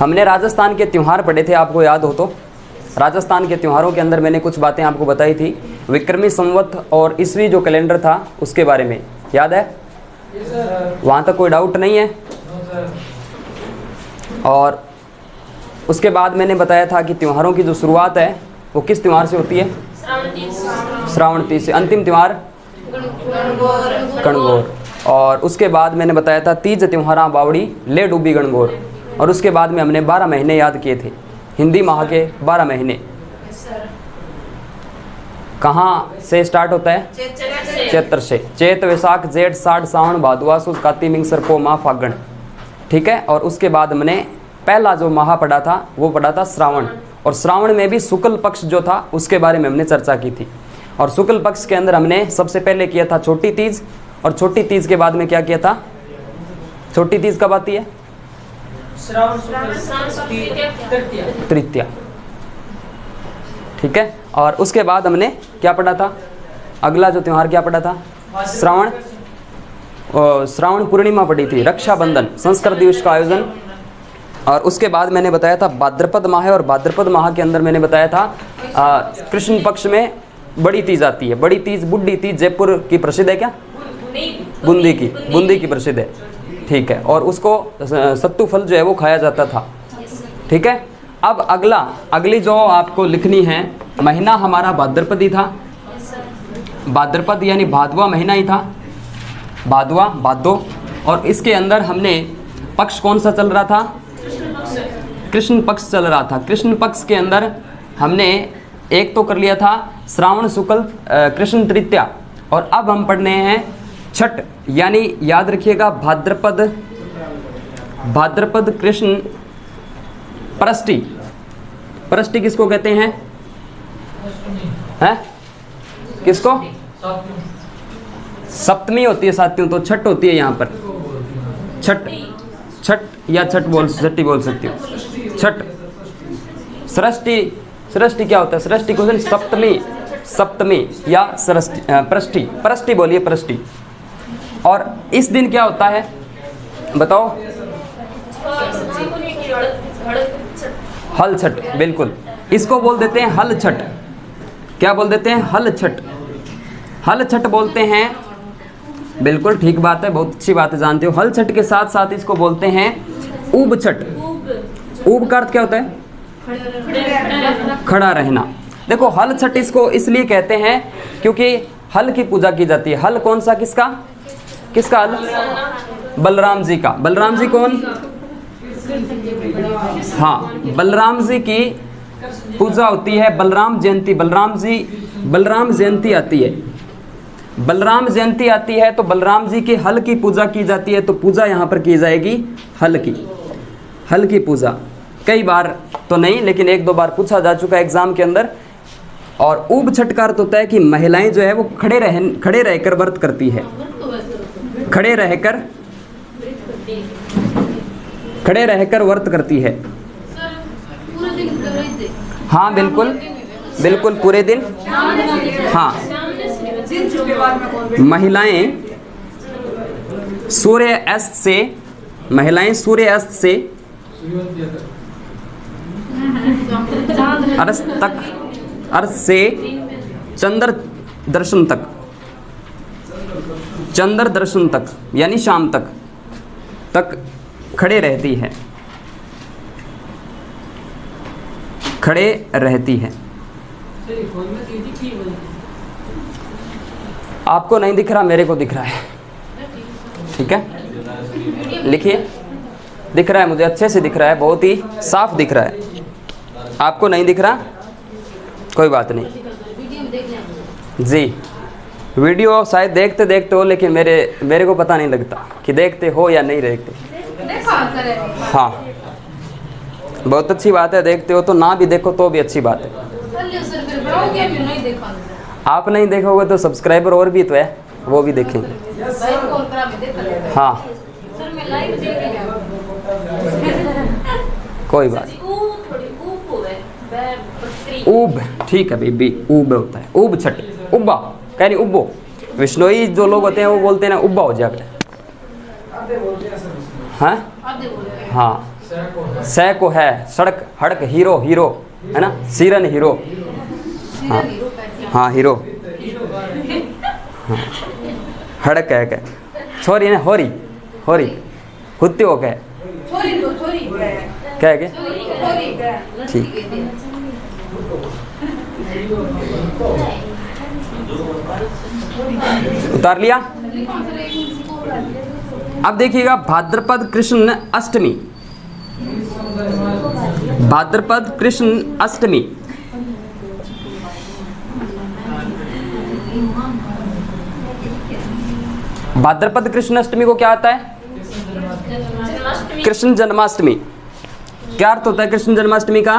हमने राजस्थान के त्यौहार पढ़े थे, आपको याद हो तो। राजस्थान के त्योहारों के अंदर मैंने कुछ बातें आपको बताई थी, विक्रमी संवत और ईस्वी जो कैलेंडर था उसके बारे में, याद है? वहाँ तक कोई डाउट नहीं है? और उसके बाद मैंने बताया था कि त्योहारों की जो शुरुआत है वो किस त्यौहार से होती है? श्रावण तीज से। अंतिम त्यौहार गणगौर। और उसके बाद मैंने बताया था तीज त्योहारा बावड़ी ले डूबी गणगौर। और उसके बाद में हमने 12 महीने याद किए थे, हिंदी माह के 12 महीने। कहाँ से स्टार्ट होता है? चैत्र से। चैत, वैशाख, जेठ, साठ, सावन, भादो, असुद, कार्तिक, मिंगसर, पो, माह, फागण। ठीक है। और उसके बाद हमने पहला जो माह पढ़ा था वो पढ़ा था श्रावण। और श्रावण में भी शुक्ल पक्ष जो था उसके बारे में हमने चर्चा की थी। और शुक्ल पक्ष के अंदर हमने सबसे पहले किया था छोटी तीज। और छोटी तीज के बाद में क्या किया था? छोटी तीज कब आती है? तृतीया। ठीक है। और उसके बाद हमने क्या पढ़ा था? अगला जो त्योहार क्या पढ़ा था? श्रावण। श्रावण पूर्णिमा पढ़ी थी, रक्षाबंधन, संस्कृत दिवस का आयोजन। और उसके बाद मैंने बताया था भाद्रपद माह है। और भाद्रपद माह के अंदर मैंने बताया था कृष्ण पक्ष में बड़ी तीज आती है। बड़ी तीज, बुड्ढी तीज जयपुर की प्रसिद्ध है क्या? बूंदी की प्रसिद्ध है। ठीक है। और उसको सत्तू फल जो है वो खाया जाता था। ठीक है। अब अगली जो आपको लिखनी है, महीना हमारा भाद्रपद ही था। भाद्रपद यानी भादवा महीना ही था, भादवा, भादो। और इसके अंदर हमने पक्ष कौन सा चल रहा था? कृष्ण पक्ष चल रहा था। कृष्ण पक्ष के अंदर हमने एक तो कर लिया था श्रावण शुक्ल कृष्ण तृतीया। और अब हम पढ़ने हैं छठ, यानी याद रखिएगा भाद्रपद कृष्ण परष्टि। परष्टि किसको कहते हैं? हैं? किसको? सप्तमी होती है साथियों, तो छठ होती है यहाँ पर। छठ या छठी बोल सकती हो। छठ। सृष्टि क्या होता है? सृष्टि को सप्तमी या परष्टि बोलिए, परष्टि। और इस दिन क्या होता है बताओ? हल छठ। बिल्कुल, इसको बोल देते हैं हल छठ। क्या बोल देते हैं? हल छठ। हल छठ बोलते हैं। बिल्कुल ठीक बात है, बहुत अच्छी बात है, जानते हो। हल छठ के साथ साथ इसको बोलते हैं ऊब छठ। ऊब का अर्थ क्या होता है? खड़ा रहना। देखो, हल छठ इसको इसलिए कहते हैं क्योंकि हल की पूजा की जाती है। हल कौन सा? किसका हल? बलराम जी का। बलराम जी कौन? हाँ, बलराम जी की पूजा होती है। बलराम जयंती, बलराम जयंती आती है। बलराम जयंती आती है तो बलराम जी के हल की पूजा की जाती है। तो पूजा यहाँ पर की जाएगी हल की पूजा। कई बार तो नहीं, लेकिन 1-2 बार पूछा जा चुका है एग्जाम के अंदर। और ऊब छठ का अर्थ होता है कि महिलाएं जो है वो खड़े रहकर व्रत करती है। खड़े रहकर व्रत करती है। हाँ बिल्कुल पूरे दिन। हाँ, महिलाएं सूर्य अस्त से अर्थ से चंद्र दर्शन तक यानी शाम तक खड़े रहती है। आपको नहीं दिख रहा, मेरे को दिख रहा है। ठीक है, लिखिए। दिख रहा है मुझे, अच्छे से दिख रहा है, बहुत ही साफ दिख रहा है। आपको नहीं दिख रहा, कोई बात नहीं जी। वीडियो शायद देखते हो, लेकिन मेरे को पता नहीं लगता कि देखते हो या नहीं देखते। हाँ, बहुत अच्छी बात है, देखते हो तो। ना भी देखो तो भी अच्छी बात है। आप नहीं देखोगे तो सब्सक्राइबर और भी तो है, वो भी देखेंगे। हाँ, कोई बात। ऊब, ठीक है बेबी, ऊब होता है। ऊब छठ, उब्बा कह नहीं, उब्बो। विष्णोई जो लोग होते हैं वो बोलते हैं ना, उब्बा हो जाकर। हाँ, सै को है, सड़क हड़क हीरो, हीरो है ना, सीरन हीरो। हाँ हाँ हीरो, हाँ हड़क है क्या, सॉरी ना, होरी होरी कुत्ते हो क्या, क्या है क्या, ठीक। उतार लिया। अब देखिएगा भाद्रपद कृष्ण अष्टमी, भाद्रपद कृष्ण अष्टमी, भाद्रपद कृष्ण अष्टमी को क्या आता है, कृष्ण जन्माष्टमी। क्या अर्थ होता है कृष्ण जन्माष्टमी का,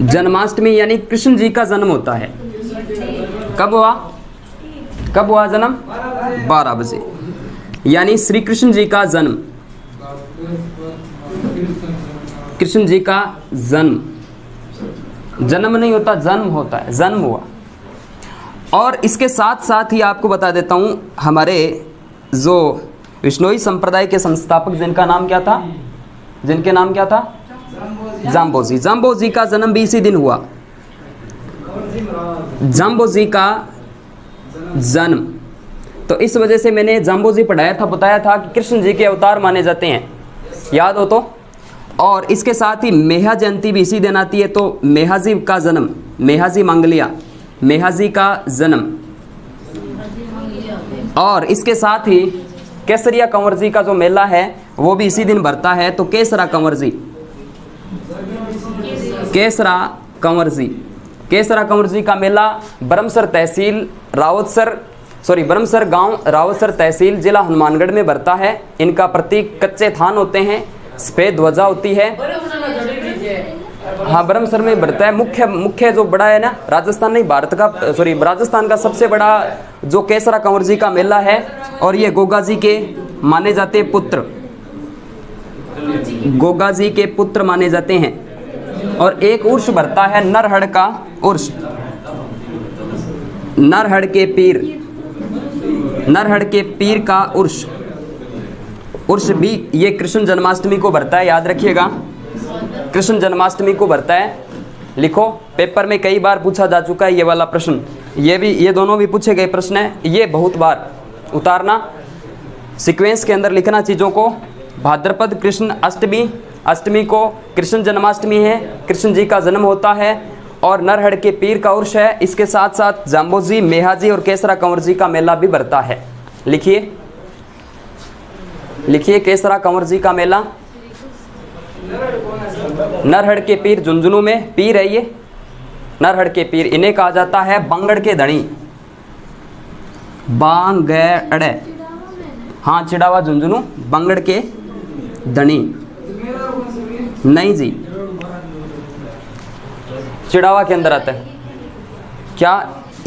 जन्माष्टमी यानी कृष्ण जी का जन्म होता है। कब हुआ, कब हुआ जन्म, 12 बजे, यानी श्री कृष्ण जी का जन्म, कृष्ण जी का जन्म, जन्म नहीं होता जन्म होता है, जन्म हुआ। और इसके साथ साथ ही आपको बता देता हूं, हमारे जो विष्णोई संप्रदाय के संस्थापक जिनका नाम क्या था, जिनके नाम क्या था, जाम्बोजी, जाम्बोजी का जन्म भी इसी दिन हुआ। जाम्बोजी का जन्म, तो इस वजह से मैंने जाम्बोजी पढ़ाया था, बताया था कि कृष्ण जी के अवतार माने जाते हैं, याद हो तो। और इसके साथ ही मेहा जयंती भी इसी दिन आती है, तो मेहाजी का जन्म, मेहाजी मांगलिया, मेहाजी का जन्म। और इसके साथ ही केसरिया कंवर जी का जो मेला है वो भी इसी दिन भरता है, तो केसरा कंवर जी, केसरा कंवर जी, केसरा कंवर जी का मेला ब्रह्मसर तहसील रावतसर, सॉरी ब्रह्मसर गांव रावतसर तहसील जिला हनुमानगढ़ में भरता है। इनका प्रतीक कच्चे थान होते हैं, सफेद ध्वजा होती है। हाँ ब्रह्मसर में भरता है। मुख्य जो बड़ा है ना, राजस्थान नहीं भारत का, सॉरी राजस्थान का सबसे बड़ा जो केसरा कंवर जी का मेला है, और ये गोगा जी के माने जाते पुत्र, गोगा जी के पुत्र माने जाते हैं। और एक उर्स भरता है नरहड़ का उर्स, नरहड़ के पीर, नरहड़ के पीर का उर्स, उर्स भी ये कृष्ण जन्माष्टमी को भरता है, याद रखिएगा कृष्ण जन्माष्टमी को भरता है। लिखो, पेपर में कई बार पूछा जा चुका है ये वाला प्रश्न, ये भी, ये दोनों भी पूछे गए प्रश्न है, ये बहुत बार उतारना, सीक्वेंस के अंदर लिखना चीज़ों को। भाद्रपद कृष्ण अष्टमी, अष्टमी को कृष्ण जन्माष्टमी है, कृष्ण जी का जन्म होता है, और नरहड़ के पीर का उर्स है। इसके साथ साथ जाम्बोजी, मेहाजी और केसरा कंवर जी का मेला भी भरता है। लिखिए, लिखिए केसरा कंवर जी का मेला, नरहड़ के पीर झुंझुनू में पीर है ये, नरहड़ के पीर, इन्हें कहा जाता है बांगड़ के धनी, बांगड़, हाँ चिड़ावा झुंझुनू बांगड़ के धनी, नहीं जी चिड़ावा के अंदर आता है। क्या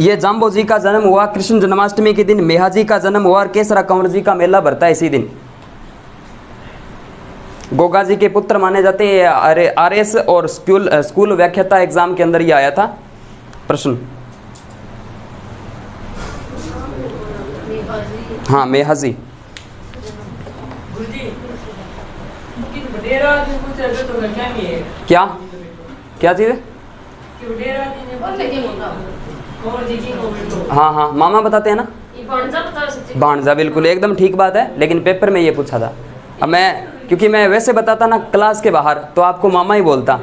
ये जाम्बो जी का जन्म हुआ कृष्ण जन्माष्टमी के दिन, मेहाजी का जन्म हुआ और केसरा कंवर जी का मेला भरता है इसी दिन। गोगा जी के पुत्र माने जाते हैं। आरएस और स्कूल व्याख्याता एग्जाम के अंदर ये आया था प्रश्न। हाँ मेहाजी, क्या क्या चीज है, हाँ हाँ मामा बताते हैं ना, भांजा, बिल्कुल एकदम ठीक बात है, लेकिन पेपर में ये पूछा था। अब मैं, क्योंकि मैं वैसे बताता ना क्लास के बाहर, तो आपको मामा ही बोलता।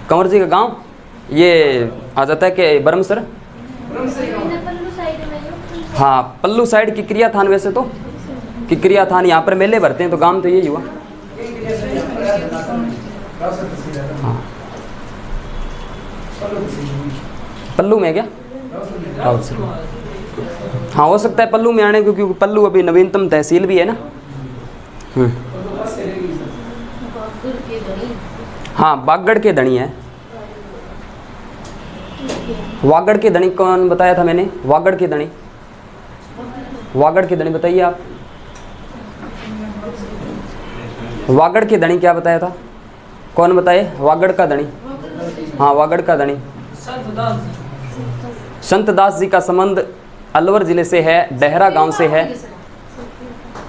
कंवर जी का गांव ये आ जाता है कि ब्रह्मसर, हाँ पल्लू साइड किक्रिया थान, वैसे तो किक्रिया थान, यहाँ पर मेले भरते हैं, तो गांव तो यही हुआ। हाँ पल्लू में क्या, हाँ हो सकता है पल्लू में आने, क्योंकि पल्लू अभी नवीनतम तहसील भी है ना। हाँ बागड़ के धनी है। वागड़ के धनी कौन बताया था मैंने, वागड़ के धनी, वागड़ के धनी बताइए आप, वागड़ के धनी क्या बताया था, कौन बताए, वागड़ का धनी, हाँ वागड़ का धनी संत दास जी का संबंध अलवर जिले से है, डेहरा गांव से है।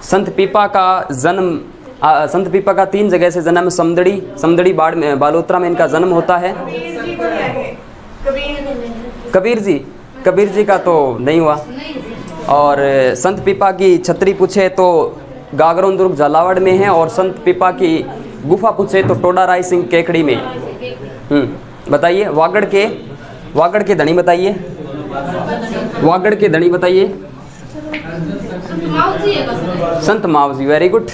संत पीपा का जन्म संत पीपा का 3 जगह से जन्म, समदड़ी बाड़ में, बालोतरा में इनका जन्म होता है। कबीर जी का तो नहीं हुआ। और संत पीपा की छतरी पूछे तो गागरों दुर्ग झालावाड़ में है, और संत पीपा की गुफा पूछे तो टोडा राय सिंह केकड़ी में। बताइए वागड़ के धनी बताइए, वागड़ के धनी बताइए। संत मावजी, वेरी गुड,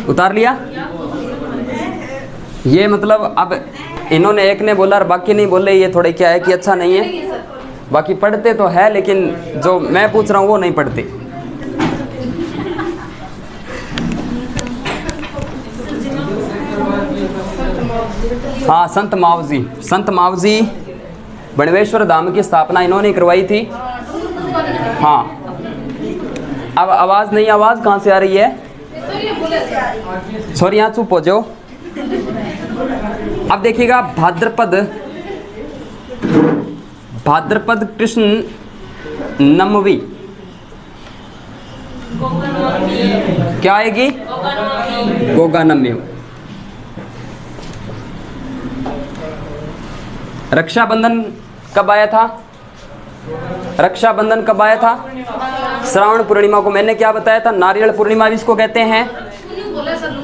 उतार लिया। ये मतलब अब इन्होंने एक ने बोला और बाकी नहीं बोले, ये थोड़े क्या है कि अच्छा नहीं है। बाकी पढ़ते तो है लेकिन जो मैं पूछ रहा हूँ वो नहीं पढ़ते। हाँ, संत मावजी बणवेश्वर धाम की स्थापना इन्होंने करवाई थी। हाँ, अब आवाज नहीं, आवाज कहाँ से आ रही है? सॉरी, यहाँ चुप हो जाओ। अब देखिएगा भाद्रपद कृष्ण नवमी क्या आएगी? गोगा नवमी। रक्षाबंधन कब आया था? रक्षाबंधन कब आया था? श्रावण पूर्णिमा को। मैंने क्या बताया था? नारियल पूर्णिमा भी इसको कहते हैं,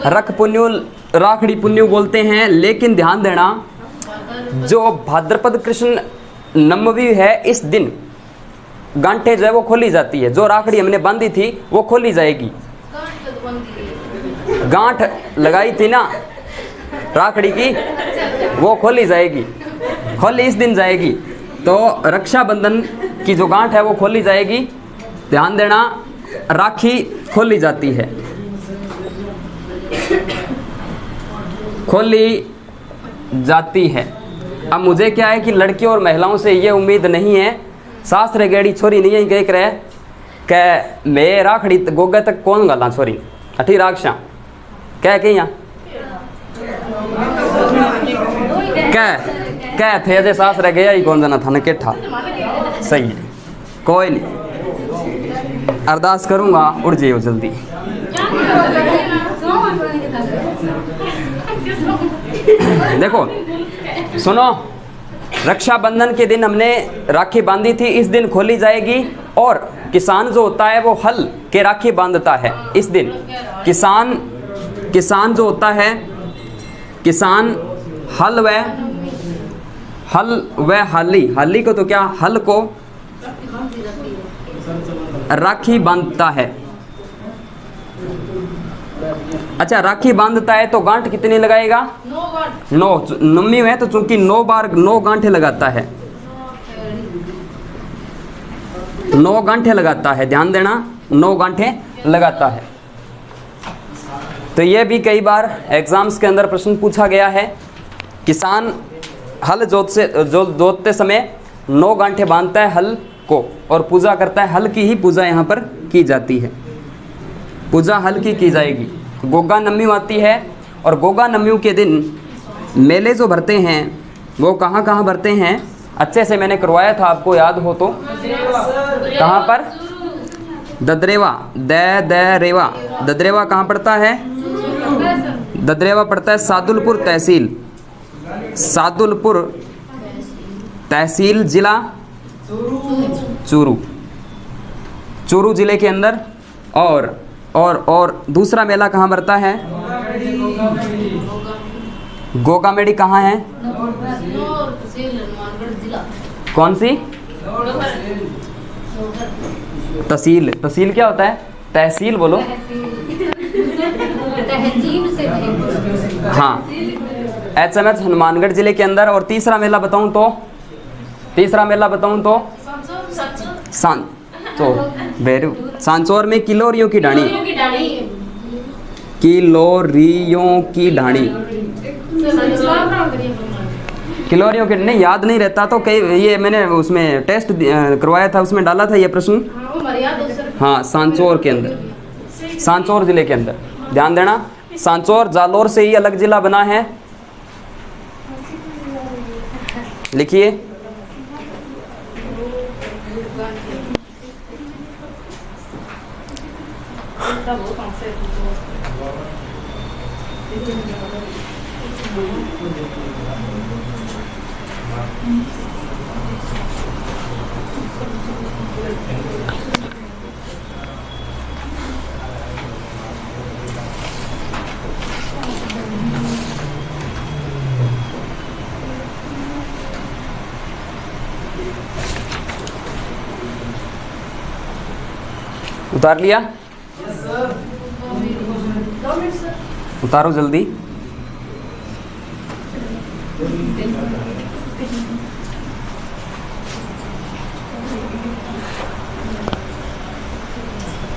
रख पुण्यु, राखड़ी पुण्यु बोलते हैं। लेकिन ध्यान देना, जो भाद्रपद कृष्ण नवमी है, इस दिन गांठे जो है वो खोली जाती है। जो राखड़ी हमने बांधी थी वो खोली जाएगी। गांठ लगाई थी ना राखड़ी की, वो खोली जाएगी, खोली इस दिन जाएगी। तो रक्षाबंधन की जो गांठ है वो खोली जाएगी। ध्यान देना, राखी खोली जाती है, खोली जाती है। अब मुझे क्या है कि लड़कियों और महिलाओं से ये उम्मीद नहीं है, सासरे गेड़ी छोरी नहीं है कह रहे कि मैं राखड़ी गोगा तक कौन गला छोरी अठी राक्षा कह के यहाँ कह थे अजय सासरे गया ही कौन जाना था न केठा। सही है, कोई नहीं, अरदास करूँगा उड़ जाइयो जल्दी। देखो सुनो, रक्षाबंधन के दिन हमने राखी बांधी थी, इस दिन खोली जाएगी। और किसान जो होता है वो हल के राखी बांधता है इस दिन। किसान जो होता है, किसान हल व हाली को तो क्या, हल को राखी बांधता है। अच्छा, राखी बांधता है तो गांठ कितनी लगाएगा? 9। नवमी है तो चूंकि 9 बार 9 गांठे लगाता है, 9 गांठे लगाता है। ध्यान देना, 9 गांठे लगाता है। तो ये भी कई बार एग्जाम्स के अंदर प्रश्न पूछा गया है। किसान हल जोतते समय 9 गांठे बांधता है हल को और पूजा करता है। हल की ही पूजा यहाँ पर की जाती है, पूजा हल की जाएगी। गोगा नवमी आती है, और गोगा नवमी के दिन मेले जो भरते हैं वो कहाँ कहाँ भरते हैं? अच्छे से मैंने करवाया था, आपको याद हो तो। कहाँ पर? ददरेवा, रेवा। ददरेवा कहाँ पड़ता है? ददरेवा पड़ता है सादुलपुर तहसील, सादुलपुर तहसील, जिला चूरू जिले के अंदर। और दूसरा मेला कहाँ भरता है? गोगामेड़ी कहाँ है? कौन सी तहसील? तहसील क्या होता है? तहसील बोलो। हाँ, HMH हनुमानगढ़ जिले के अंदर। और तीसरा मेला बताऊं तो सांचौर में किलोरियों की ढाणी, किलोरियों के नहीं याद नहीं रहता तो कई, ये मैंने उसमें टेस्ट करवाया था, उसमें डाला था ये प्रश्न। हाँ, सांचौर के अंदर, सांचौर जिले के अंदर। ध्यान देना, सांचौर जालोर से ही अलग जिला बना है। लिखिए, उतार लिया? उतारो जल्दी।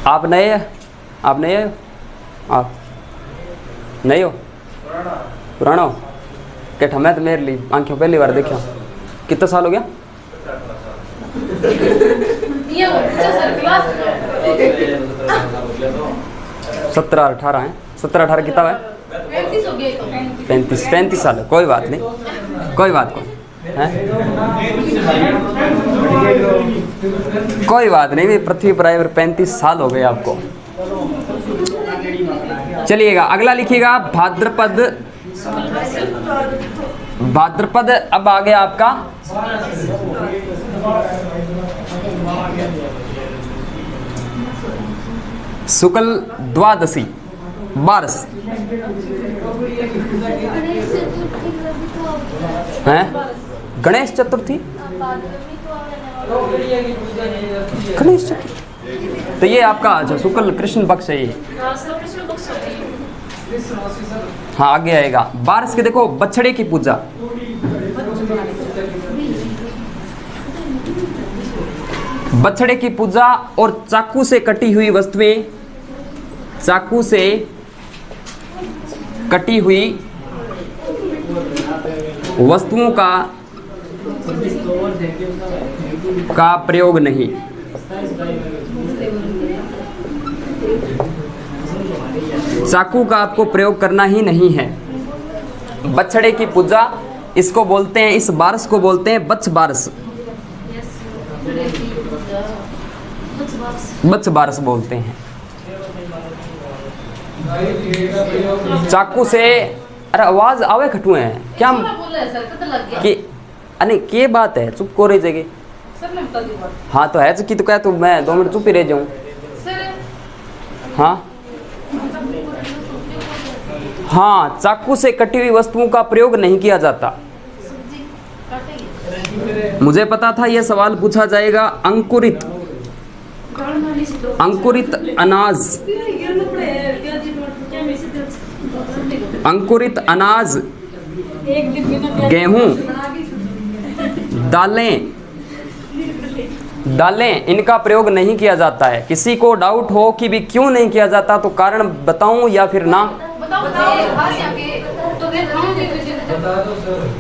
आप नए हैं? आप नए हो? आप नए हो? पुराना हो? क्या ठम्या तो मेरे लिए आंखों पहली बार देखा। कितना साल हो गया? 17-18 है। 17-18 कितना है? 35 साल है। कोई बात नहीं, कोई बात नहीं है, कोई बात नहीं। भी पृथ्वी पर आए 35 साल हो गए आपको। चलिएगा अगला लिखिएगा भाद्रपद। भाद्रपद अब आ गया आपका शुक्ल द्वादशी 12 है। गणेश चतुर्थी, गणेश चतुर्थी तो ये आपका जो शुक्ल कृष्ण पक्ष है ये। हाँ आगे आएगा 12 के। देखो बछड़े की पूजा, बछड़े की पूजा और चाकू से कटी हुई वस्तुएं, चाकू से कटी हुई वस्तुओं का प्रयोग नहीं। चाकू का आपको प्रयोग करना ही नहीं है। बछड़े की पूजा इसको बोलते हैं, इस बारस को बोलते हैं बच्छ बारस। बच्छ बारस बोलते हैं। चाकू से अरे आवाज आवे खटुए हैं क्या कि अने के बात है चुप को रही जगह। हाँ तो है की तो क्या तो मैं 2 मिनट चुप ही रह जाऊं। हाँ हाँ चाकू से कटी हुई वस्तुओं का प्रयोग नहीं किया जाता। मुझे पता था यह सवाल पूछा जाएगा। अंकुरित अनाज, अंकुरित अनाज, गेहूं, दालें इनका प्रयोग नहीं किया जाता है। किसी को डाउट हो कि भी क्यों नहीं किया जाता तो कारण बताऊं या फिर ना?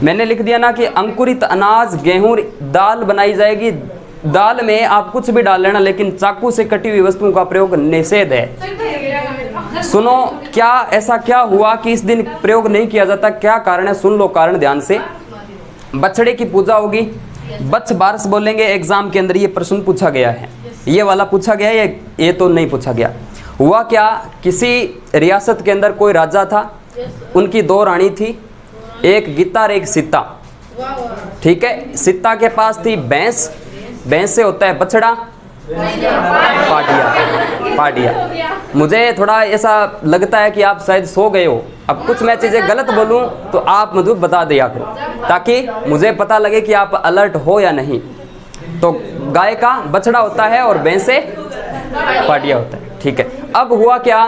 मैंने लिख दिया ना कि अंकुरित अनाज, गेहूं, दाल बनाई जाएगी। दाल में आप कुछ भी डाल लेना लेकिन चाकू से कटी हुई वस्तुओं का प्रयोग निषेध है। सुनो क्या ऐसा क्या हुआ कि इस दिन प्रयोग नहीं किया जाता, क्या कारण है? सुन लो कारण ध्यान से। बछड़े की पूजा होगी, बच्छ बारस बोलेंगे। एग्जाम के अंदर ये प्रश्न पूछा गया है, ये वाला पूछा गया है, ये तो नहीं पूछा गया। हुआ क्या, किसी रियासत के अंदर कोई राजा था, उनकी 2 रानी थी, एक गीता और एक सीता। ठीक है, सीता के पास थी भैंस, भैंस से होता है बछड़ा, पाटिया। मुझे थोड़ा ऐसा लगता है कि आप शायद सो गए हो। अब कुछ मैं चीज़ें गलत बोलूं तो आप मुझे बता दिया करो ताकि मुझे पता लगे कि आप अलर्ट हो या नहीं। तो गाय का बछड़ा होता है और भैंस से पाटिया होता है। ठीक है, अब हुआ क्या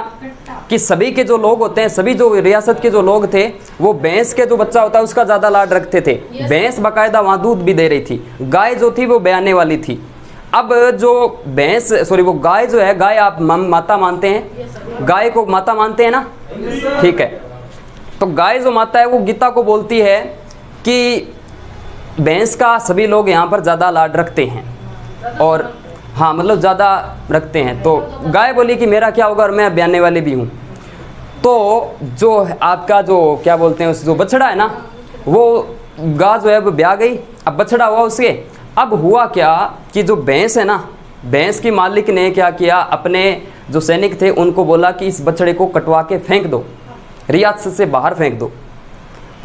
कि सभी के जो लोग होते हैं, सभी जो रियासत के जो लोग थे, वो भैंस के जो बच्चा होता है उसका ज़्यादा लाड रखते थे। भैंस बाकायदा वहाँ दूध भी दे रही थी, गाय जो थी वो बयाने वाली थी। अब जो भैंस वो गाय जो है, गाय आप माता मानते हैं, गाय को माता मानते हैं ना? ठीक है, तो गाय जो माता है वो गीता को बोलती है कि भैंस का सभी लोग यहाँ पर ज़्यादा लाड रखते हैं और हाँ मतलब ज़्यादा रखते हैं। तो गाय बोली कि मेरा क्या होगा और मैं ब्याने वाली भी हूँ। तो जो आपका जो क्या बोलते हैं उस जो बछड़ा है ना, वो गाय जो है वो ब्याह गई, अब बछड़ा हुआ उसके। अब हुआ क्या कि जो भैंस है ना, भैंस की मालिक ने क्या किया, अपने जो सैनिक थे उनको बोला कि इस बछड़े को कटवा के फेंक दो, रियासत से बाहर फेंक दो।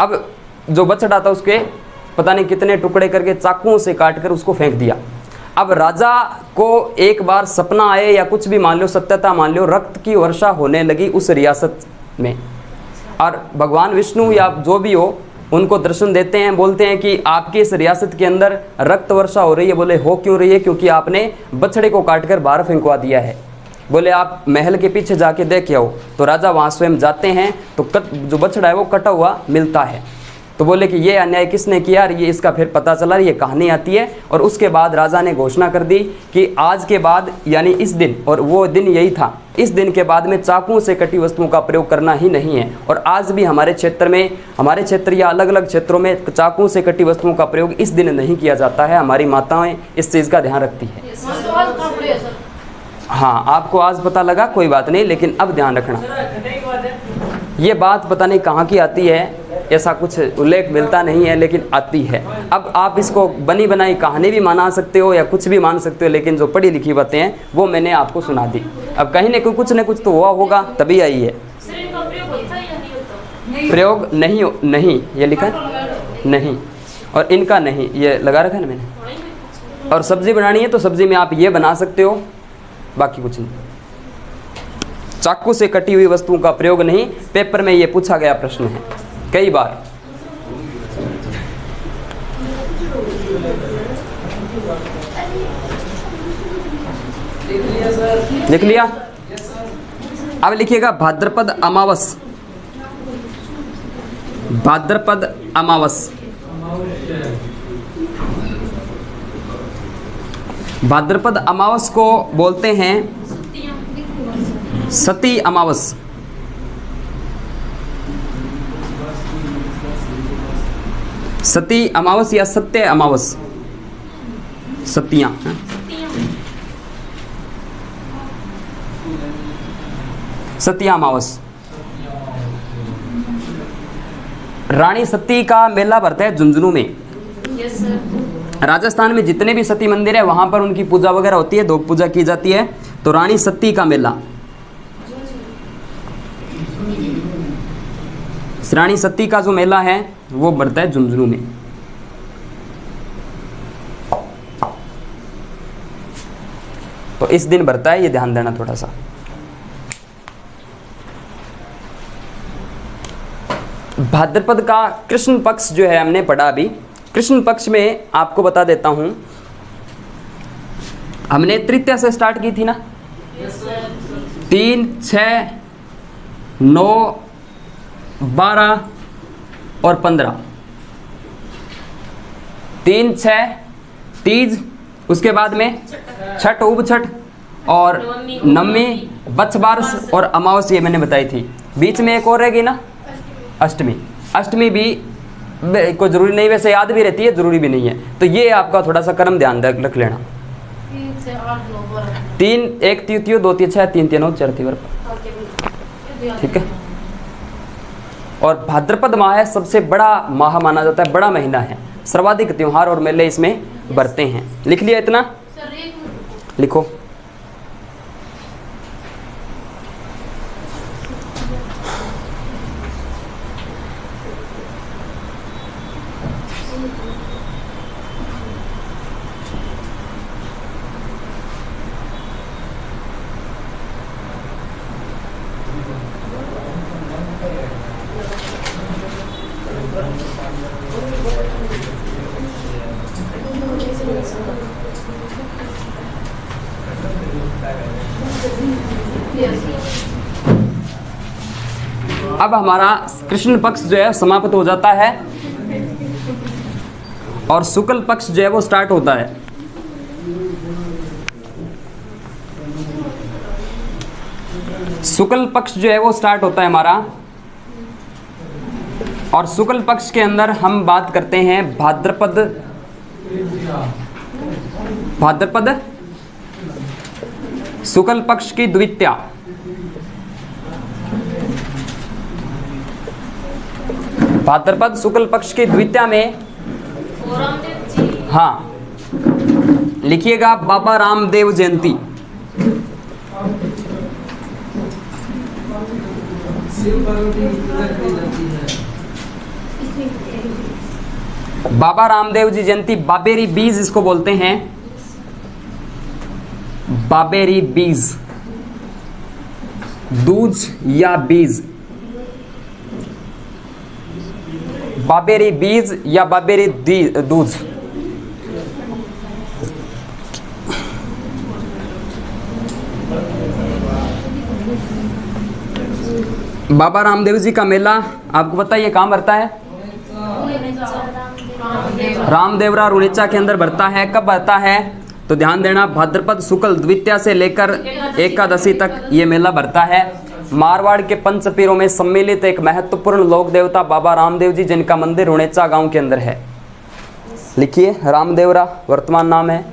अब जो बछड़ा था उसके पता नहीं कितने टुकड़े करके चाकुओं से काट कर उसको फेंक दिया। अब राजा को एक बार सपना आए या कुछ भी मान लो, सत्यता मान लो, रक्त की वर्षा होने लगी उस रियासत में, और भगवान विष्णु या जो भी हो उनको दर्शन देते हैं, बोलते हैं कि आपकी इस रियासत के अंदर रक्त वर्षा हो रही है। बोले हो क्यों रही है, क्योंकि आपने बछड़े को काट कर बाहर फेंकवा दिया है। बोले आप महल के पीछे जाके देख आओ। तो राजा वहाँ स्वयं जाते हैं तो जो बछड़ा है वो कटा हुआ मिलता है। तो बोले कि ये अन्याय किसने किया, ये इसका फिर पता चला, ये कहानी आती है। और उसके बाद राजा ने घोषणा कर दी कि आज के बाद, यानी इस दिन, और वो दिन यही था, इस दिन के बाद में चाकुओं से कटी वस्तुओं का प्रयोग करना ही नहीं है। और आज भी हमारे क्षेत्र में, हमारे क्षेत्र या अलग अलग क्षेत्रों में चाकुओं से कटी वस्तुओं का प्रयोग इस दिन नहीं किया जाता है। हमारी माताएं इस चीज़ का ध्यान रखती है। हाँ, आपको आज पता लगा, कोई बात नहीं, लेकिन अब ध्यान रखना, ये बात पता नहीं कहाँ की आती है, ऐसा कुछ उल्लेख मिलता नहीं है, लेकिन आती है। अब आप इसको बनी बनाई कहानी भी माना सकते हो या कुछ भी मान सकते हो, लेकिन जो पढ़ी लिखी बातें हैं वो मैंने आपको सुना दी। अब कहीं न कुछ न कुछ तो हुआ होगा, तभी आई है। प्रयोग नहीं, नहीं ये लिखा है नहीं, और इनका नहीं, ये लगा रखा है ना मैंने। और सब्जी बनानी है तो सब्जी में आप ये बना सकते हो, बाकी कुछ नहीं। चाकू से कटी हुई वस्तुओं का प्रयोग नहीं। पेपर में ये पूछा गया प्रश्न है कई बार। लिख लिया? अब लिखिएगा भाद्रपद अमावस। भाद्रपद अमावस, भाद्रपद अमावस को बोलते हैं सती अमावस। सती अमावस या सत्य अमावस, सतियां, सतिया अमावस। रानी सती का मेला भरता है झुंझुनू में। राजस्थान में जितने भी सती मंदिर है वहां पर उनकी पूजा वगैरह होती है, धूप पूजा की जाती है। तो रानी सती का मेला, रानी सती का जो मेला है वो बढ़ता है झुंझुनू में। तो इस दिन बढ़ता है, ये ध्यान देना थोड़ा सा। भाद्रपद का कृष्ण पक्ष जो है हमने पढ़ा अभी। कृष्ण पक्ष में आपको बता देता हूं, हमने तृतीया से स्टार्ट की थी ना, 3, 6, 9, 12 और 15। 3, 6 तीज, उसके बाद में छठ, उब छठ और नवमी, बत्स बारस और अमावस, ये मैंने बताई थी। बीच में एक और रहेगी ना, अष्टमी। अष्टमी भी कोई जरूरी नहीं, वैसे याद भी रहती है, जरूरी भी नहीं है। तो ये आपका थोड़ा सा क्रम ध्यान रख लेना। 3 1 तीतियो, 2 3 6, 3 3 9 4 3 ठीक है। और भाद्रपद माह है, सबसे बड़ा माह माना जाता है, बड़ा महीना है। सर्वाधिक त्योहार और मेले इसमें बरते हैं। लिख लिया इतना? लिखो। अब हमारा कृष्ण पक्ष जो है समाप्त हो जाता है और शुक्ल पक्ष जो है वो स्टार्ट होता है। शुक्ल पक्ष जो है वो स्टार्ट होता है हमारा, और शुक्ल पक्ष के अंदर हम बात करते हैं भाद्रपद शुक्ल पक्ष की द्वितीया। भाद्रपद शुक्ल पक्ष की द्वितीया में, हाँ, लिखिएगा बाबा रामदेव जयंती। बाबा रामदेव जी जयंती, बाबेरी बीज इसको बोलते हैं, बाबेरी बीज, दूज या बीज, बाबेरी बीज या बाबेरी दूज। बाबा रामदेव जी का मेला आपको पता है ये कहाँ भरता है? रामदेवरा रुणेचा के अंदर भरता है। कब भरता है तो ध्यान देना, भाद्रपद शुक्ल द्वितीया से लेकर एकादशी तक ये मेला भरता है। मारवाड़ के पंचपीरों में सम्मिलित एक महत्वपूर्ण लोक देवता बाबा रामदेव जी, जिनका मंदिर रुणेचा गांव के अंदर है। लिखिए रामदेवरा वर्तमान नाम है।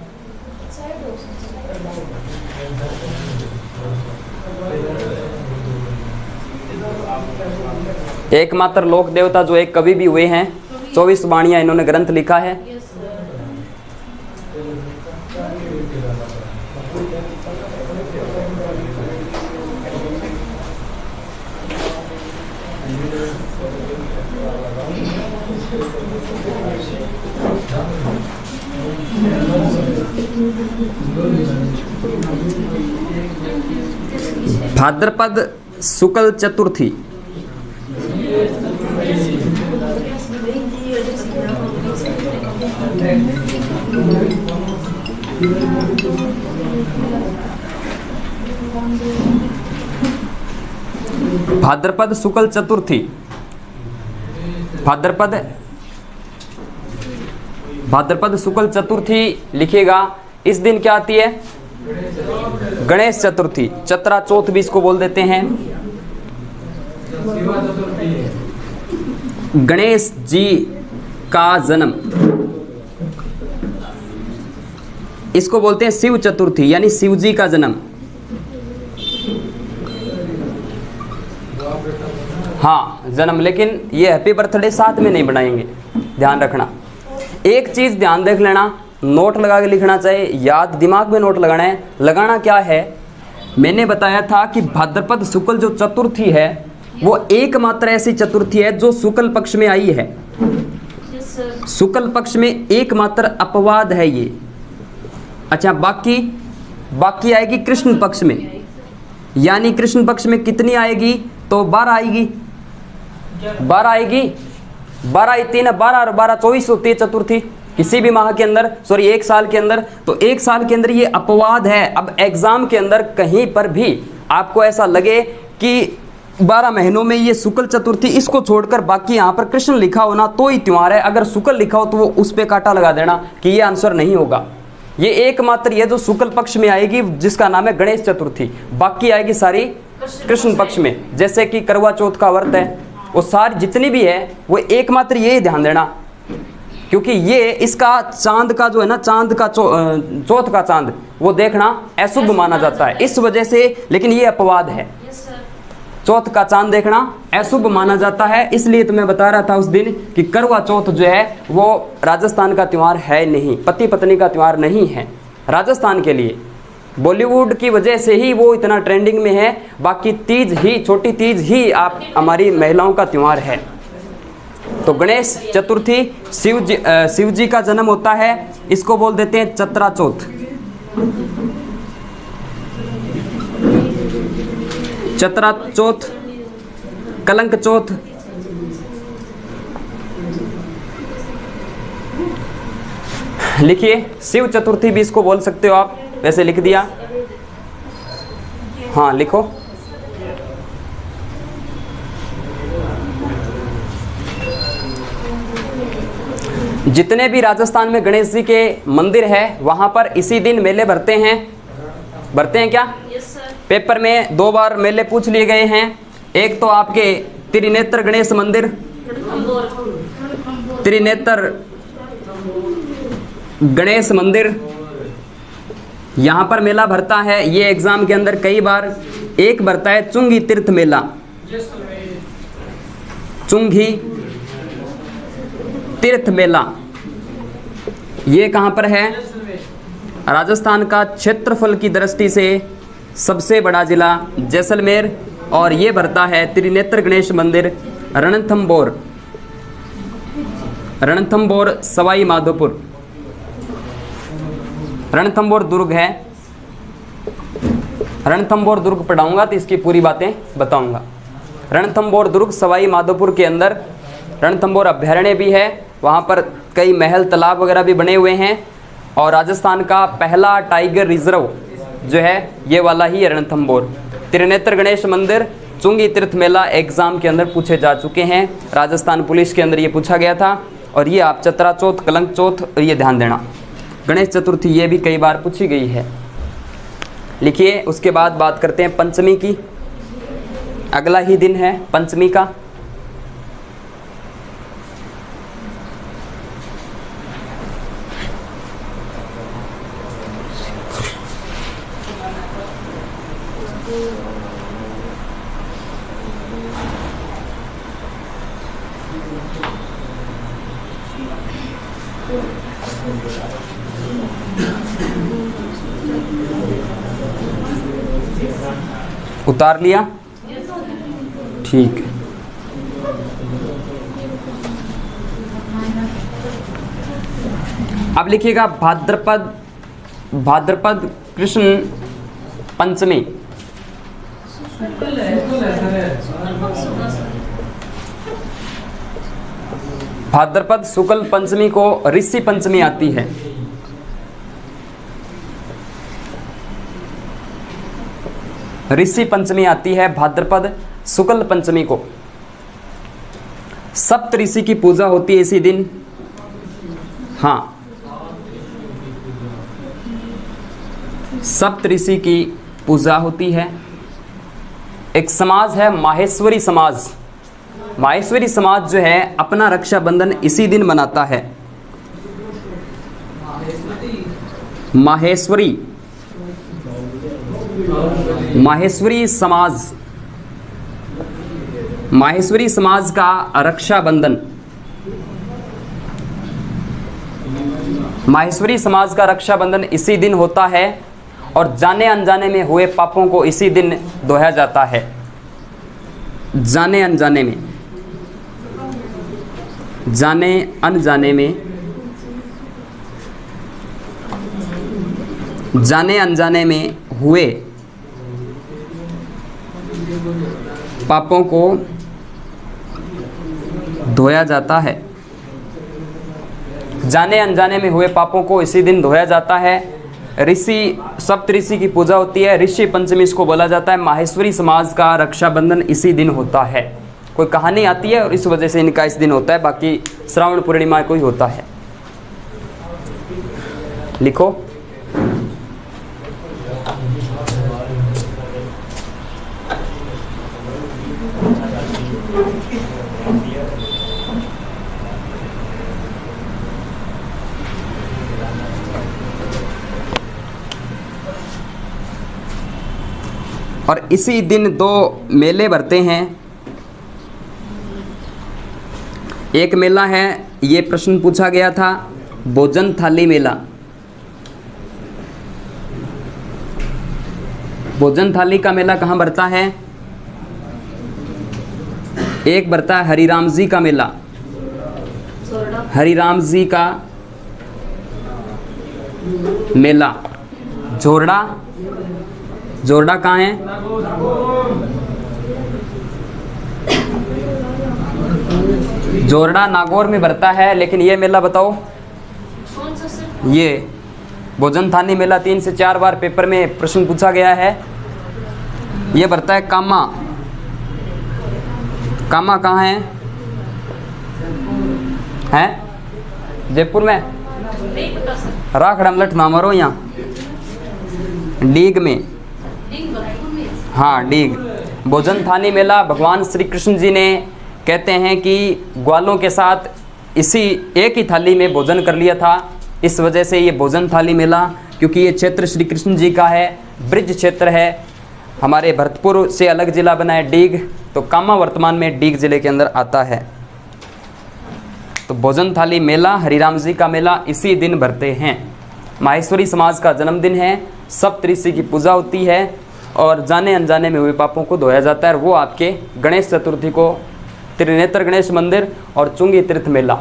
एकमात्र लोक देवता जो एक कवि भी हुए हैं, 24 वाणियां इन्होंने ग्रंथ लिखा है। भाद्रपद शुक्ल चतुर्थी, भाद्रपद शुक्ल चतुर्थी, भाद्रपद शुक्ल चतुर्थी लिखिएगा। इस दिन क्या आती है? गणेश चतुर्थी, चतरा चौथ भी इसको बोल देते हैं। गणेश जी का जन्म, इसको बोलते हैं शिव चतुर्थी, यानी शिव जी का जन्म। हाँ जन्म, लेकिन ये हैप्पी बर्थडे साथ में नहीं बनाएंगे, ध्यान रखना। एक चीज ध्यान देख लेना, नोट लगा के लिखना चाहिए, याद दिमाग में नोट लगाना है। लगाना क्या है, मैंने बताया था कि भाद्रपद शुक्ल जो चतुर्थी है वो एकमात्र ऐसी चतुर्थी है जो शुक्ल पक्ष में आई है। शुक्ल पक्ष में एकमात्र अपवाद है ये। अच्छा, बाकी आएगी कृष्ण पक्ष में, यानी कृष्ण पक्ष में कितनी आएगी तो 12 आएगी। 12 आएगी, 12 3 12 और 12 24 होती है चतुर्थी किसी भी माह के अंदर, सॉरी एक साल के अंदर। तो एक साल के अंदर ये अपवाद है। अब एग्जाम के अंदर कहीं पर भी आपको ऐसा लगे कि 12 महीनों में ये शुक्ल चतुर्थी, इसको छोड़कर बाकी यहाँ पर कृष्ण लिखा हो ना तो ही त्योहार है। अगर शुक्ल लिखा हो तो वो उस पे कांटा लगा देना कि ये आंसर नहीं होगा। ये एकमात्र ये जो शुक्ल पक्ष में आएगी जिसका नाम है गणेश चतुर्थी, बाकी आएगी सारी कृष्ण पक्ष में। जैसे कि करवा चौथ का व्रत है, वो सारी जितनी भी है वो एकमात्र ये ध्यान देना, क्योंकि ये इसका चांद का जो है ना, चांद का चौथ का चांद वो देखना अशुभ माना जाता है इस वजह से। लेकिन ये अपवाद है, चौथ का चांद देखना अशुभ माना जाता है। इसलिए तो मैं बता रहा था उस दिन कि करवा चौथ जो है वो राजस्थान का त्यौहार है नहीं, पति पत्नी का त्यौहार नहीं है राजस्थान के लिए। बॉलीवुड की वजह से ही वो इतना ट्रेंडिंग में है, बाकी तीज ही, छोटी तीज ही आप हमारी महिलाओं का त्यौहार है। तो गणेश चतुर्थी शिव जी का जन्म होता है, इसको बोल देते हैं चतरा चौथ। चतरा चौथ, कलंक चौथ, लिखिए शिव चतुर्थी भी इसको बोल सकते हो आप, वैसे लिख दिया। हाँ लिखो। जितने भी राजस्थान में गणेश जी के मंदिर है वहां पर इसी दिन मेले भरते हैं क्या? पेपर में 2 बार मेले पूछ लिए गए हैं। एक तो आपके त्रिनेत्र गणेश मंदिर, त्रिनेत्र गणेश मंदिर, यहाँ पर मेला भरता है। ये एग्जाम के अंदर कई बार एक भरता है चुंगी तीर्थ मेला, चुंगी तीर्थ मेला, ये कहाँ पर है? राजस्थान का क्षेत्रफल की दृष्टि से सबसे बड़ा जिला जैसलमेर, और ये भरता है त्रिनेत्र गणेश मंदिर रणथंभौर, रणथंभौर सवाई माधोपुर। रणथंभौर दुर्ग है, रणथंभौर दुर्ग पढ़ाऊंगा तो इसकी पूरी बातें बताऊंगा। रणथंभौर दुर्ग सवाई माधोपुर के अंदर, रणथंभौर अभ्यारण्य भी है, वहाँ पर कई महल तालाब वगैरह भी बने हुए हैं, और राजस्थान का पहला टाइगर रिजर्व जो है ये वाला ही है रणथंभौर। त्रिनेत्र गणेश मंदिर, चुंगी तीर्थ मेला एग्जाम के अंदर पूछे जा चुके हैं, राजस्थान पुलिस के अंदर ये पूछा गया था। और ये आप चतरा चौथ, कलंक चौथ, ये ध्यान देना। गणेश चतुर्थी ये भी कई बार पूछी गई है। लिखिए, उसके बाद बात करते हैं पंचमी की। अगला ही दिन है पंचमी का। उतार लिया? ठीक है। अब लिखिएगा भाद्रपद, भाद्रपद कृष्ण पंचमी। भाद्रपद शुक्ल पंचमी को ऋषि पंचमी आती है। ऋषि पंचमी आती है भाद्रपद शुक्ल पंचमी को। सप्त ऋषि की पूजा होती है इसी दिन। हाँ, सप्त ऋषि की पूजा होती है। एक समाज है माहेश्वरी समाज। माहेश्वरी समाज जो है अपना रक्षाबंधन इसी दिन मनाता है। माहेश्वरी, माहेश्वरी समाज, माहेश्वरी समाज का रक्षाबंधन, माहेश्वरी समाज का रक्षाबंधन इसी दिन होता है, और जाने अनजाने में हुए पापों को इसी दिन धोया जाता है। जाने अनजाने में, जाने अनजाने में, जाने अनजाने में हुए पापों को धोया जाता है। जाने अनजाने में हुए पापों को इसी दिन धोया जाता है। ऋषि, सप्त ऋषि की पूजा होती है। ऋषि पंचमी इसको बोला जाता है। माहेश्वरी समाज का रक्षाबंधन इसी दिन होता है। कोई कहानी आती है और इस वजह से इनका इस दिन होता है, बाकी श्रावण पूर्णिमा को ही होता है। लिखो, और इसी दिन दो मेले भरते हैं। एक मेला है, ये प्रश्न पूछा गया था, भोजन थाली मेला। भोजन थाली का मेला कहाँ भरता है? एक भरता है हरिराम जी का मेला। हरिराम जी का मेला जोरडा। जोरडा कहाँ है? जोरडा नागौर में भरता है। लेकिन ये मेला बताओ, ये भोजन थाली मेला 3 से 4 बार पेपर में प्रश्न पूछा गया है। ये भरता है कामा। कामा कहाँ है? हैं? जयपुर में राखड़म लठ ना मरो, यहाँ डीग में। हाँ, डीग। भोजन थाली मेला भगवान श्री कृष्ण जी ने कहते हैं कि ग्वालों के साथ इसी एक ही थाली में भोजन कर लिया था। इस वजह से ये भोजन थाली मेला, क्योंकि ये क्षेत्र श्री कृष्ण जी का है, ब्रिज क्षेत्र है। हमारे भरतपुर से अलग जिला बना है डीग, तो कामा वर्तमान में डीग जिले के अंदर आता है। तो भोजन थाली मेला, हरिराम जी का मेला इसी दिन भरते हैं। माहेश्वरी समाज का जन्मदिन है, सप्तऋषि की पूजा होती है और जाने अनजाने में हुए पापों को धोया जाता है। और वो आपके गणेश चतुर्थी को त्रिनेत्र गणेश मंदिर और चुंगी तीर्थ मेला,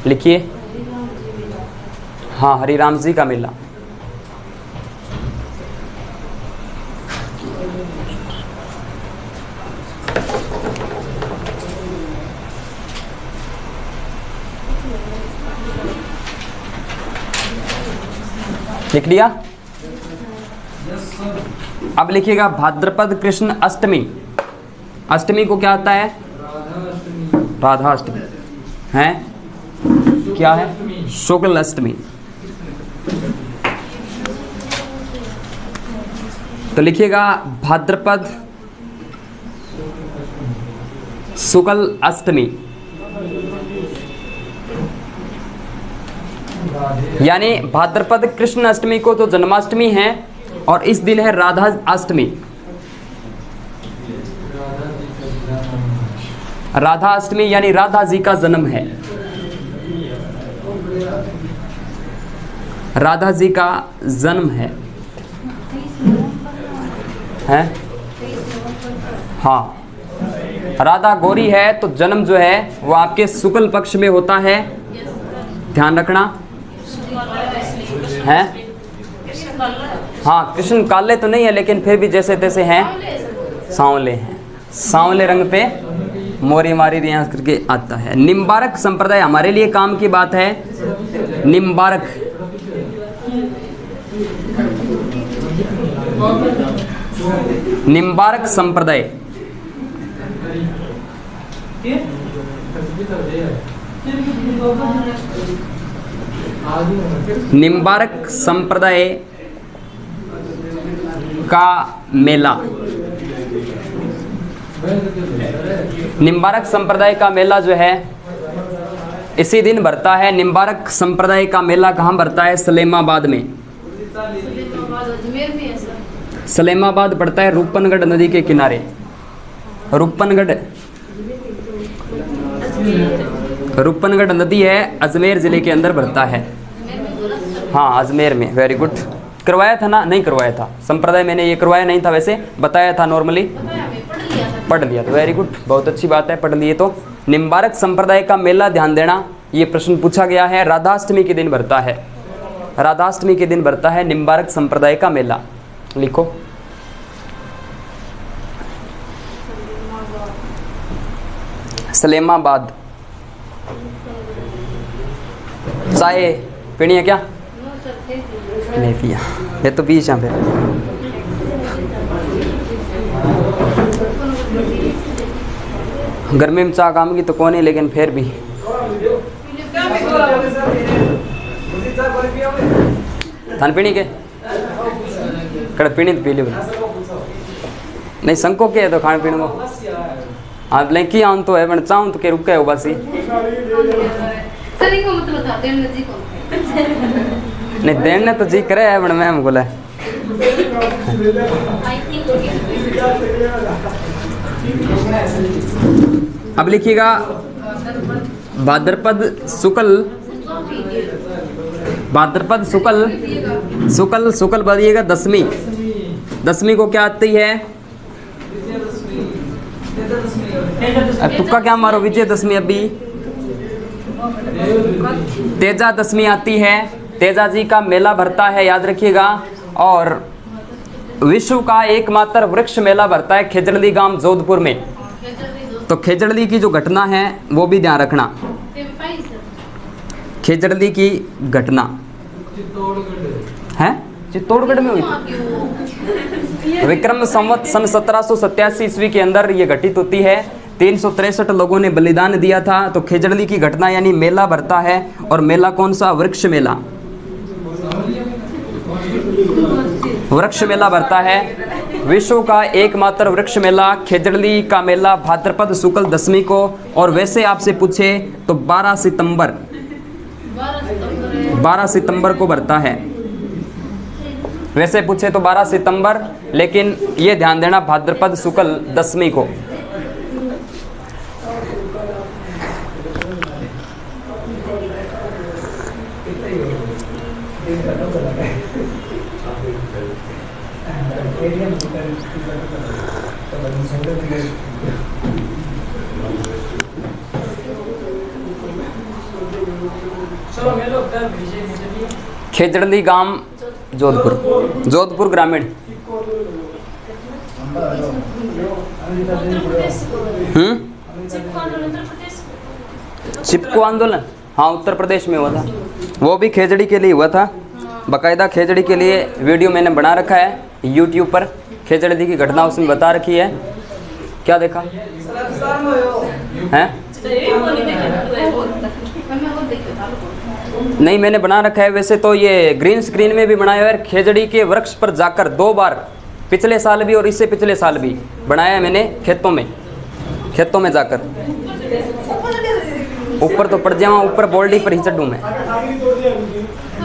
लिखिए, हाँ, हरिराम जी का मेला। लिख लिया? अब लिखिएगा भाद्रपद कृष्ण अष्टमी। अष्टमी को क्या आता है? राधा अष्टमी है, क्या है? शुक्ल अष्टमी। तो लिखिएगा भाद्रपद शुक्ल अष्टमी, यानी भाद्रपद कृष्ण अष्टमी को तो जन्माष्टमी है और इस दिन है राधा अष्टमी। राधा अष्टमी यानी राधा जी का जन्म है, राधा जी का जन्म है, हैं? हाँ, राधा गौरी है तो जन्म जो है वो आपके शुक्ल पक्ष में होता है, ध्यान रखना है। हाँ, कृष्ण काले तो नहीं है लेकिन फिर भी जैसे तैसे हैं, सांवले हैं, सांवले रंग पे मोरी मारी रियाज करके आता है। निम्बारक संप्रदाय हमारे लिए काम की बात है। निम्बारक, निम्बारक संप्रदाय, निम्बारक संप्रदाय का मेला, निम्बारक संप्रदाय का मेला जो है इसी दिन भरता है। निम्बारक संप्रदाय का मेला कहाँ भरता है? सलेमाबाद में। सलेमाबाद पड़ता है रूपनगढ़ नदी के किनारे। रूपनगढ़ नदी है, अजमेर जिले के अंदर भरता है। हाँ, अजमेर में। Very good. करवाया था ना? नहीं करवाया था संप्रदाय, मैंने ये करवाया नहीं था, वैसे बताया था नॉर्मली, पढ़ लिया तो वेरी गुड, बहुत अच्छी बात है, पढ़ लिए तो। निम्बारक संप्रदाय का मेला, ध्यान देना, ये प्रश्न पूछा गया है। राधाष्टमी के दिन भरता है, राधाष्टमी के दिन भरता है निम्बारक संप्रदाय का मेला। लिखो, सलेमाबाद। चाय पीनी है क्या? नहीं पिया, ये तो पी यहाँ पे। गर्मी में चाह काम की तो कौन है, लेकिन फिर भी थान पीनी के कड़ पीनी तो पी ली, नहीं संको के है तो खाने पीने को हाँ लेकिन आन तो है, बन चाहूँ तो के रुके हो बस ही नहीं देने तो जी करे है, बन मैम बोला अब लिखिएगा भाद्रपद शुक्ल, भाद्रपद शुक्ल, शुक्ल शुक्ल बढ़िएगा दसवीं। दसवीं को क्या आती है? अब तुक्का क्या मारो, विजय दशमी। अभी तेजा दशमी आती है, तेजा जी का मेला भरता है, याद रखिएगा। और विश्व का एकमात्र वृक्ष मेला भरता है खेजड़ली गांव जोधपुर में। तो खेजड़ली की जो घटना है वो भी ध्यान रखना, खेजड़ली की घटना है चित्तौड़गढ़ में हुई थी। विक्रम संवत सन 1787 ईस्वी के अंदर ये घटित होती है। 363 लोगों ने बलिदान दिया था। तो खेजड़ली की घटना यानी मेला भरता है। और मेला कौन सा? वृक्ष मेला, वृक्ष मेला भरता है। विश्व का एकमात्र वृक्ष मेला खेजड़ली का मेला भाद्रपद शुक्ल दशमी को। और वैसे आपसे पूछे तो 12 सितंबर को भरता है। वैसे पूछे तो 12 सितंबर, लेकिन ये ध्यान देना भाद्रपद शुक्ल दशमी को। खेजड़ली गांव जोधपुर, जोधपुर ग्रामीण। चिपको आंदोलन, हाँ उत्तर प्रदेश में हुआ था, वो भी खेजड़ी के लिए हुआ था। बाकायदा खेजड़ी के लिए वीडियो मैंने बना रखा है यूट्यूब पर, खेजड़ी की घटना उसमें बता रखी है। क्या देखा है? नहीं मैंने बना रखा है, वैसे तो ये ग्रीन स्क्रीन में भी बनाया है। खेजड़ी के वृक्ष पर जाकर 2 बार, पिछले साल भी और इससे पिछले साल भी बनाया है मैंने, खेतों में जाकर। ऊपर तो पड़ जाऊँ, ऊपर बोल्डी पर ही चढ़ूँ मैं।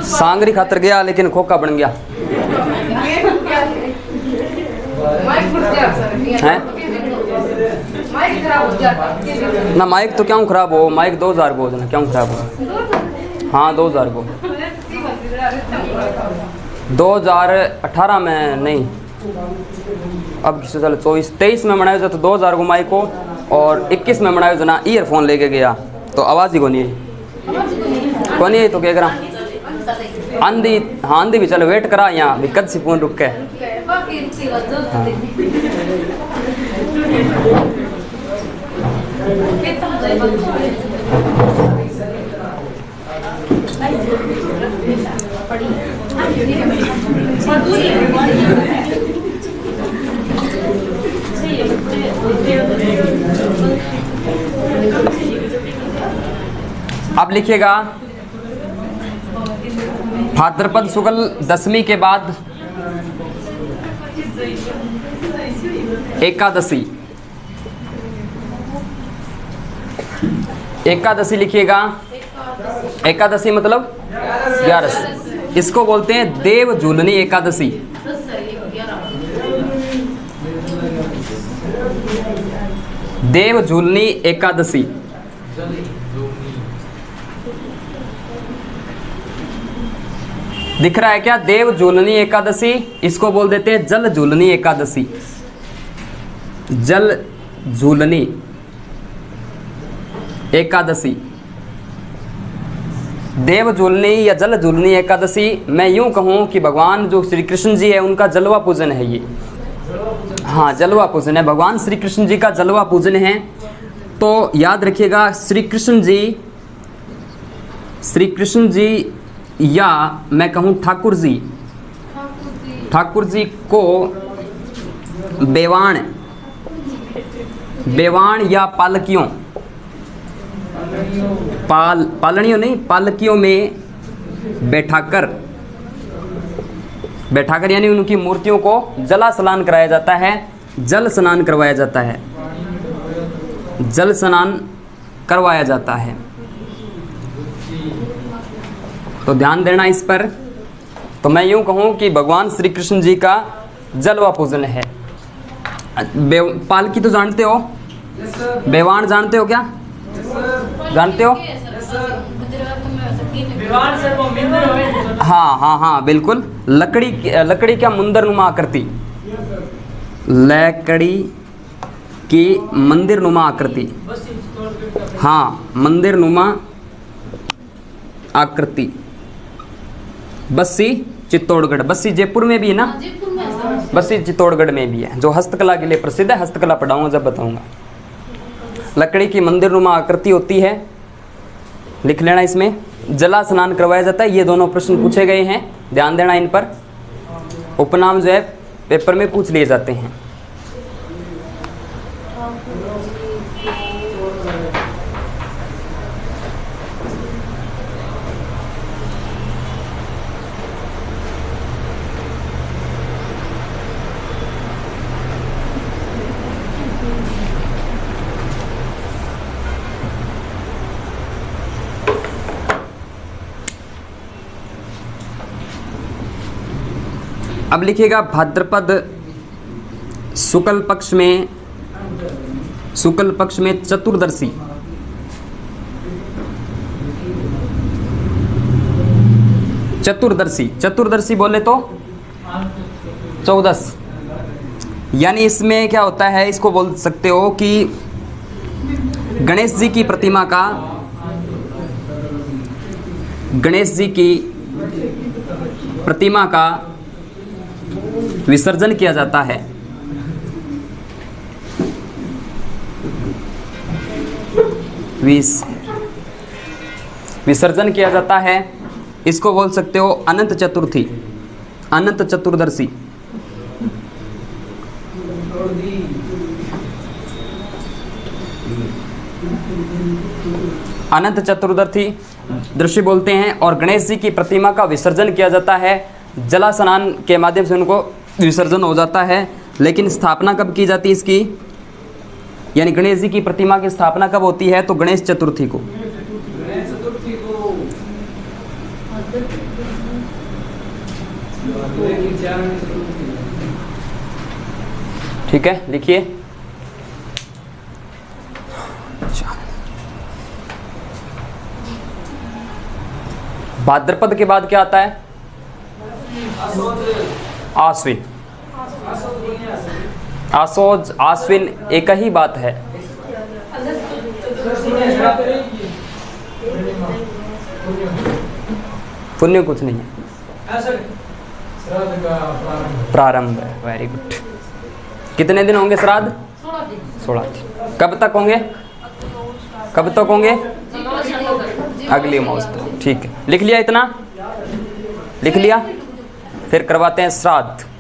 सांगरी खातर गया लेकिन खोखा बन गया है ना। माइक तो क्यों खराब हो, माइक 2000 को ना, क्यों खराब हो? हाँ 2000 को, 2018 में नहीं, अब किसी साल 24-23 में बनाया तो 2000 को माइक को, और 21 में बनाया जना ईयरफोन लेके गया तो आवाज़ ही कौन है तो कह रहा आंधी। हाँ आंधी भी चलो वेट करा यहाँ भी कद सी फोन रुक के। हाँ। अब लिखिएगा भाद्रपद शुक्ल दशमी के बाद एकादशी। एकादशी लिखिएगा, एकादशी मतलब 11। इसको बोलते हैं देव झूलनी एकादशी। देव झूलनी एकादशी। दिख रहा है क्या? देव झूलनी एकादशी, इसको बोल देते हैं जल झूलनी एकादशी। जल झूलनी एकादशी, देव झूलनी या जल झूलनी एकादशी, मैं यूं कहूं कि भगवान जो श्री कृष्ण जी है उनका जलवा पूजन है ये। हाँ जलवा पूजन है, भगवान श्री कृष्ण जी का जलवा पूजन है। तो याद रखिएगा श्री कृष्ण जी या मैं कहूं ठाकुर जी को बेवाण या पालकियों, पालनियों नहीं, पालकियों में बैठाकर यानी उनकी मूर्तियों को जला स्नान कराया जाता है, जल स्नान करवाया जाता है, जल स्नान करवाया जाता है। तो ध्यान देना इस पर। तो मैं यूं कहूं कि भगवान श्री कृष्ण जी का जलवा पूजन है। पालकी तो जानते हो, बेवाण जानते हो क्या? जानते हो? हाँ बिल्कुल। लकड़ी क्या मुंदर नुमा आकृति, लकड़ी की मंदिर नुमा आकृति, हाँ मंदिर नुमा आकृति। बस्सी चित्तौड़गढ़, बस्सी जयपुर में भी है ना, बस्सी चित्तौड़गढ़ में भी है, जो हस्तकला के लिए प्रसिद्ध है। हस्तकला पढ़ाऊंगा जब बताऊंगा। लकड़ी की मंदिर नुमा आकृति होती है, लिख लेना इसमें। जला स्नान करवाया जाता है। ये दोनों प्रश्न पूछे गए हैं, ध्यान देना इन पर। उपनाम जो है पेपर में पूछ लिए जाते हैं। अब लिखिएगा भाद्रपद शुक्ल पक्ष में चतुर्दशी। चतुर्दशी, चतुर्दशी बोले तो 14। यानी इसमें क्या होता है, इसको बोल सकते हो कि गणेश जी की प्रतिमा का, गणेश जी की प्रतिमा का विसर्जन किया जाता है। विसर्जन किया जाता है, इसको बोल सकते हो अनंत चतुर्थी, अनंत चतुर्दशी। अनंत चतुर्दशी दृश्य बोलते हैं। और गणेश जी की प्रतिमा का विसर्जन किया जाता है, जला स्नान के माध्यम से उनको विसर्जन हो जाता है। लेकिन स्थापना कब की जाती है इसकी, यानी गणेश जी की प्रतिमा की स्थापना कब होती है, तो गणेश चतुर्थी को। ठीक है, लिखिए। भाद्रपद के बाद क्या आता है, आश्विन। आसोज आश्विन एक ही बात है। पुण्य कुछ नहीं है, प्रारंभ। Very good. कितने दिन होंगे श्राद्ध, 16 दिन। कब तक होंगे, कब तक होंगे, अगली अमावस तक। ठीक है, लिख लिया, इतना लिख लिया। फिर करवाते हैं श्राद्ध।